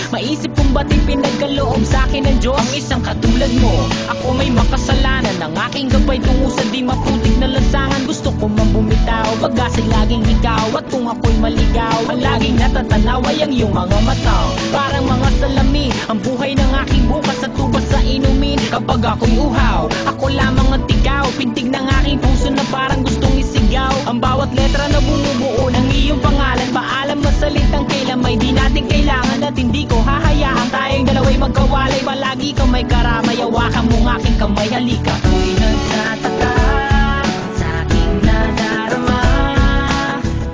Maisip kong ba't pinagkaloob sa'kin ng Diyos ang isang katulad mo. Ako may makasalanan, ang aking gabay tungo sa di maputik na lansangan. Gusto ko man bumitaw, pag-asa'y laging ikaw. At kung ako'y maligaw, ang laging natatanaw ay ang iyong mga mata. Parang mga salami, ang buhay ng aking bukas at tubas sa inumin. Kapag ako'y uhaw, ako lamang ang tigaw. Pintig ng aking puso na parang gustong isigaw. Ang bawat letra na bumubuo ng iyong pangalan. Paalam na salitang kailan may di natin kailangan. At hindi ko hahayaan tayong dalawa'y magkawalay. Palagi ka may karamay, hawakan mong aking kamay, halika. Ako'y nagtataka sa aking nadarama,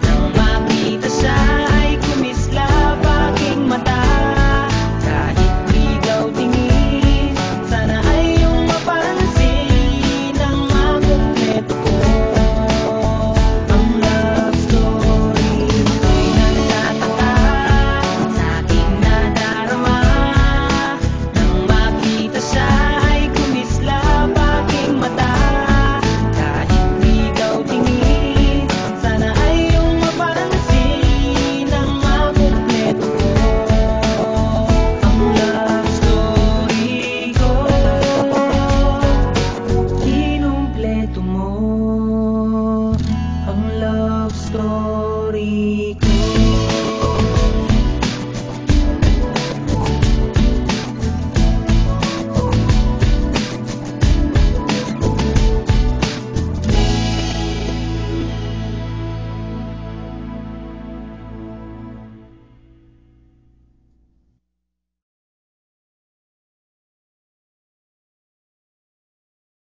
nang makita siya ay kumislap aking mata. Kahit ligaw tingin, sana ay iyong mapansin ang makumpleto ko ang love story. Ako'y nagtataka sa aking nadarama, nang makita siya ay kumislap aking mata. Kahit ligaw tingin, sana ay iyong mapansin ang makumpleto ko ang love story ko. Kinumpleto mo ang love story